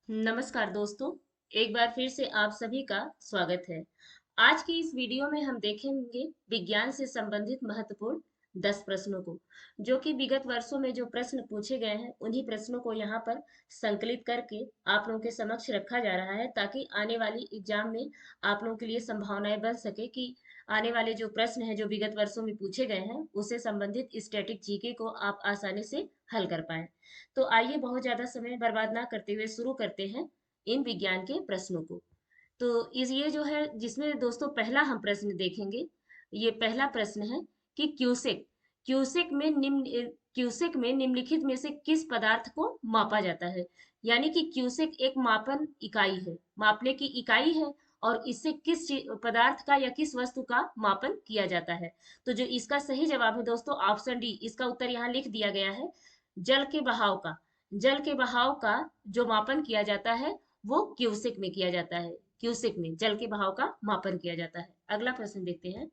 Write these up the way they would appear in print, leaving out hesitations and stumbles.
नमस्कार दोस्तों। एक बार फिर से आप सभी का स्वागत है। आज की इस वीडियो में हम देखेंगे विज्ञान से संबंधित महत्वपूर्ण 10 प्रश्नों को, जो कि विगत वर्षों में जो प्रश्न पूछे गए हैं उन्हीं प्रश्नों को यहाँ पर संकलित करके आप लोगों के समक्ष रखा जा रहा है, ताकि आने वाली एग्जाम में आप लोगों के लिए संभावनाएं बन सके कि आने वाले जो प्रश्न हैं जो विगत वर्षों में पूछे गए हैं उससे संबंधित स्टैटिक जीके को आप आसानी से हल कर पाए। तो आइए बहुत ज्यादा समय बर्बाद ना करते हुए शुरू करते हैं इन विज्ञान के प्रश्नों को। तो इस ये जो है जिसमें दोस्तों पहला हम प्रश्न देखेंगे। ये पहला प्रश्न है कि क्यूसेक में निम्नलिखित में से किस पदार्थ को मापा जाता है। यानी कि क्यूसेक एक मापन इकाई है, मापने की इकाई है, और इससे पदार्थ का या किस वस्तु का मापन किया जाता है। तो जो इसका सही जवाब है दोस्तों ऑप्शन डी, इसका उत्तर यहाँ लिख दिया गया है। जल के बहाव का जल के बहाव का जो मापन किया जाता है वो क्यूसेक में किया जाता है। क्यूसेक में जल के बहाव का मापन किया जाता है। अगला प्रश्न देखते हैं।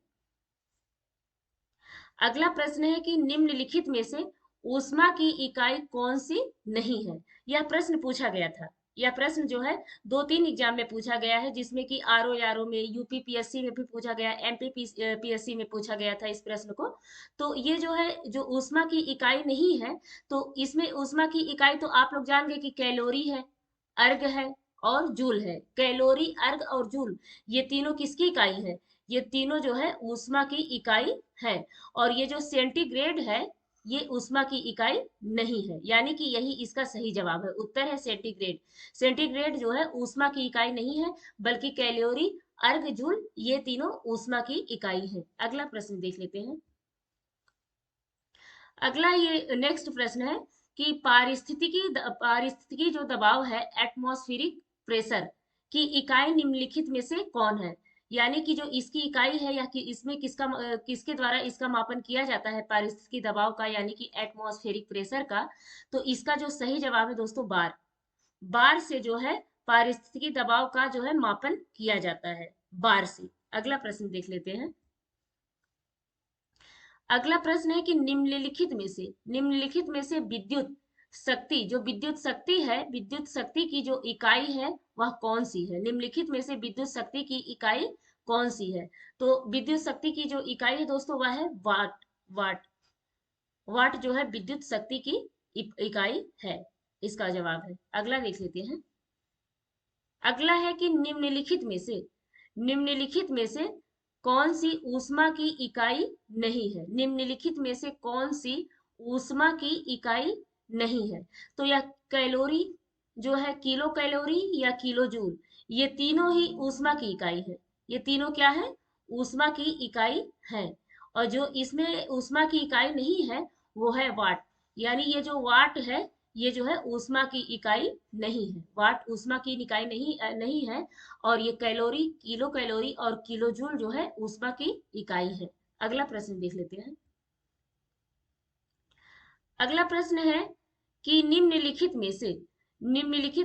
अगला प्रश्न है कि निम्नलिखित में से ऊष्मा की इकाई कौन सी नहीं है। यह प्रश्न पूछा गया था। यह प्रश्न जो है 2-3 एग्जाम में पूछा गया है, जिसमें कि आरओ में, यूपीपीएससी में भी पूछा गया, एमपी पीएससी में पूछा गया था इस प्रश्न को। तो ये जो है जो ऊष्मा की इकाई नहीं है, तो इसमें ऊष्मा की इकाई तो आप लोग जान गए कि कैलोरी है, अर्ग है और जूल है। कैलोरी, अर्ग और जूल, ये तीनों किसकी इकाई है? ये तीनों जो है ऊष्मा की इकाई है। और ये जो सेंटीग्रेड है ये ऊष्मा की इकाई नहीं है, यानी कि यही इसका सही जवाब है। उत्तर है सेंटीग्रेड। सेंटीग्रेड जो है ऊष्मा की इकाई नहीं है, बल्कि कैलोरी, अर्ग, जूल ये तीनों ऊष्मा की इकाई है। अगला प्रश्न देख लेते हैं। अगला ये नेक्स्ट प्रश्न है कि पारिस्थितिकी जो दबाव है, एटमॉस्फेरिक प्रेशर की इकाई निम्नलिखित में से कौन है। यानी कि जो इसकी इकाई है या कि इसमें किसके द्वारा इसका मापन किया जाता है पारिस्थितिकी दबाव का, यानी कि एटमॉस्फेरिक प्रेशर का। तो इसका जो सही जवाब है दोस्तों बार। बार से जो है पारिस्थितिकी दबाव का जो है मापन किया जाता है, बार से। अगला प्रश्न देख लेते हैं। अगला प्रश्न है कि निम्नलिखित में से विद्युत शक्ति की जो इकाई है वह कौन सी है। निम्नलिखित में से विद्युत शक्ति की इकाई कौन सी है? तो विद्युत शक्ति की जो इकाई है दोस्तों वह है वाट। वाट वाट जो है विद्युत शक्ति की इकाई है। इसका जवाब है। अगला देख लेते हैं। अगला है कि निम्नलिखित में से कौन सी ऊष्मा की इकाई नहीं है। निम्नलिखित में से कौन सी ऊष्मा की इकाई नहीं है? तो यह कैलोरी जो है, किलो कैलोरी या किलो जूल, ये तीनों ही ऊष्मा की इकाई है। ये तीनों क्या है? ऊष्मा की इकाई है। और जो इसमें ऊष्मा की इकाई नहीं है वो है वाट। यानी ये जो वाट है ये जो है ऊष्मा की इकाई नहीं है। वाट ऊष्मा की इकाई नहीं है। और ये कैलोरी, किलो कैलोरी और किलो जूल जो है ऊष्मा की इकाई है। अगला प्रश्न देख लेते हैं। अगला प्रश्न है कि निम्नलिखित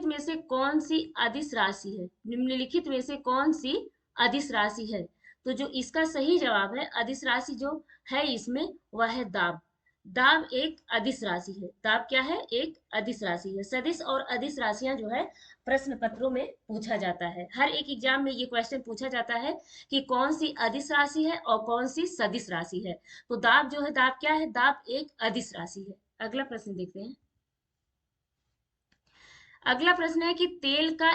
में से कौन सी अदिश राशि है। निम्नलिखित में से कौन सी अदिश राशि है? तो जो इसका सही जवाब है, अदिश राशि जो है इसमें वह है दाब। दाब एक अदिश राशि है। दाब क्या है? एक अदिश राशि है। सदिश और अदिश राशियां जो है प्रश्न पत्रों में पूछा जाता है। हर एक एग्जाम में ये क्वेश्चन पूछा जाता है कि कौन सी अदिश राशि है और कौन सी सदिश राशि है। तो दाब जो है, दाब क्या है? दाब एक अदिश राशि है। अगला प्रश्न देखते हैं। अगला प्रश्न है कि तेल का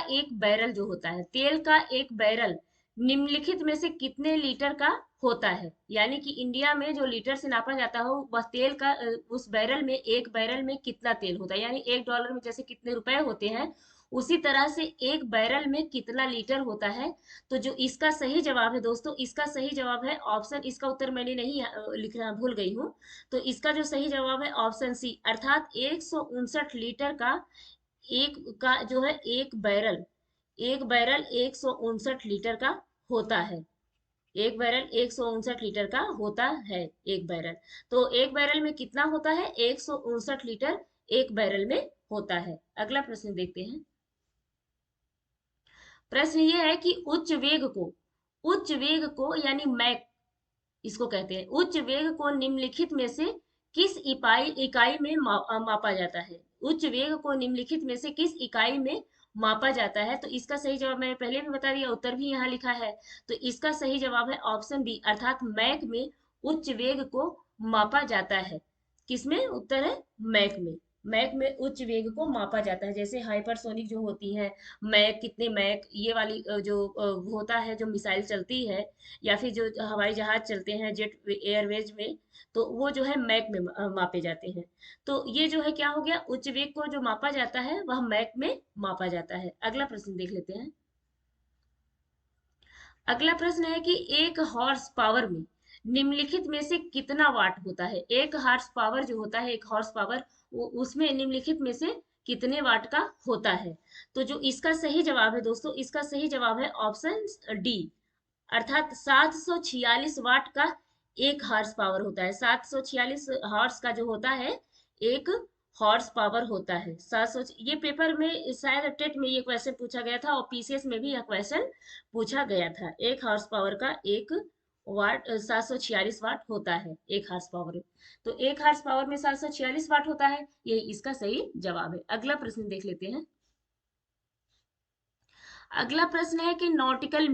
एक बैरल निम्नलिखित में से कितने लीटर का होता है। यानी कि इंडिया में जो लीटर से नापा जाता हो वह तेल का उस बैरल में, एक बैरल में कितना तेल होता है। यानी $1 में जैसे कितने रुपए होते हैं, उसी तरह से एक बैरल में कितना लीटर होता है। तो जो इसका सही जवाब है दोस्तों, इसका सही जवाब है ऑप्शन, इसका उत्तर मैंने नहीं लिखना भूल गई हूँ। तो इसका जो सही जवाब है ऑप्शन सी, अर्थात 159 लीटर का एक का जो है एक बैरल 159 लीटर का होता है। एक बैरल 159 लीटर का होता है। एक बैरल, तो एक बैरल में कितना होता है? 159 लीटर एक बैरल में होता है। अगला प्रश्न देखते हैं। प्रश्न ये है कि उच्च वेग को यानी मैक इसको कहते हैं, उच्च वेग को निम्नलिखित में से किस इकाई इकाई में मापा जाता है। उच्च वेग को निम्नलिखित में से किस इकाई में मापा जाता है? तो इसका सही जवाब मैंने पहले भी बता दिया, उत्तर भी यहाँ लिखा है। तो इसका सही जवाब है ऑप्शन बी, अर्थात मैक में उच्च वेग को मापा जाता है। किसमें? उत्तर है मैक में। मैक में उच्च वेग को मापा जाता है। जैसे हाइपरसोनिक जो होती है, मैक कितने मैक, ये वाली जो होता है, जो मिसाइल चलती है या फिर जो हवाई जहाज चलते हैं जेट एयरवेज में, तो वो जो है मैक में मापे जाते हैं। तो ये जो है क्या हो गया, उच्च वेग को जो मापा जाता है वह मैक में मापा जाता है। अगला प्रश्न देख लेते हैं। अगला प्रश्न है कि एक हॉर्स पावर में निम्नलिखित में से कितना वाट होता है? एक हॉर्स पावर जो होता है, एक हॉर्स पावर, वो उसमें निम्नलिखित में से कितने वाट का होता है? तो जो इसका सही जवाब है दोस्तों, इसका सही जवाब है ऑप्शन डी, अर्थात 746 वाट का एक हॉर्स पावर होता है। 746 हॉर्स का जो होता है एक हॉर्स पावर होता है। 700, ये पेपर में शायद टेट में ये क्वेश्चन पूछा गया था और पीसीएस में भी यह क्वेश्चन पूछा गया था। एक हॉर्स पावर का एक वाट 746 वाट होता है, एक हॉर्स पावर। तो एक हॉर्स पावर में 746 वाट होता है, यही इसका सही जवाब है। अगला प्रश्न देख लेते हैं। अगला प्रश्न है कि नॉटिकल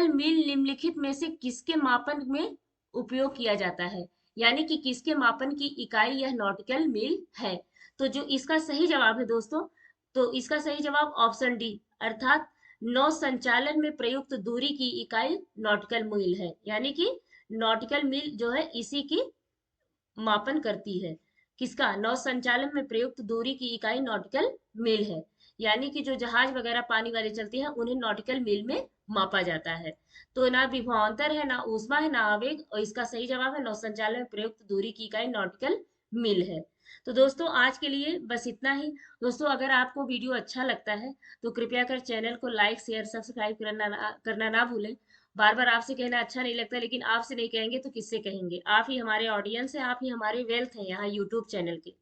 मील निम्नलिखित में से किसके मापन में उपयोग किया जाता है? यानी कि किसके मापन की इकाई यह नॉटिकल मील है? तो जो इसका सही जवाब है दोस्तों, तो इसका सही जवाब ऑप्शन डी, अर्थात नौ संचालन में प्रयुक्त दूरी की इकाई नॉटिकल मील है। यानी कि नॉटिकल मील जो है इसी की मापन करती है। किसका? नौ संचालन में प्रयुक्त दूरी की इकाई नॉटिकल मील है। यानी कि जो जहाज वगैरह पानी वाले चलते हैं उन्हें नॉटिकल मील में मापा जाता है। तो ना विभवांतर है, ना ऊष्मा है, ना आवेग, और इसका सही जवाब है नौ संचालन में प्रयुक्त दूरी की इकाई नॉटिकल मील है। तो दोस्तों आज के लिए बस इतना ही। दोस्तों अगर आपको वीडियो अच्छा लगता है तो कृपया कर चैनल को लाइक शेयर सब्सक्राइब करना ना भूलें। बार बार आपसे कहना अच्छा नहीं लगता, लेकिन आपसे नहीं कहेंगे तो किससे कहेंगे? आप ही हमारे ऑडियंस है, आप ही हमारे वेल्थ हैं यहाँ यूट्यूब चैनल के।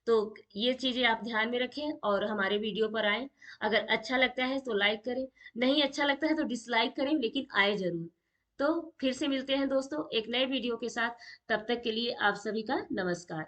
तो ये चीजें आप ध्यान में रखें और हमारे वीडियो पर आएं। अगर अच्छा लगता है तो लाइक करें, नहीं अच्छा लगता है तो डिसलाइक करें, लेकिन आए जरूर। तो फिर से मिलते हैं दोस्तों एक नए वीडियो के साथ। तब तक के लिए आप सभी का नमस्कार।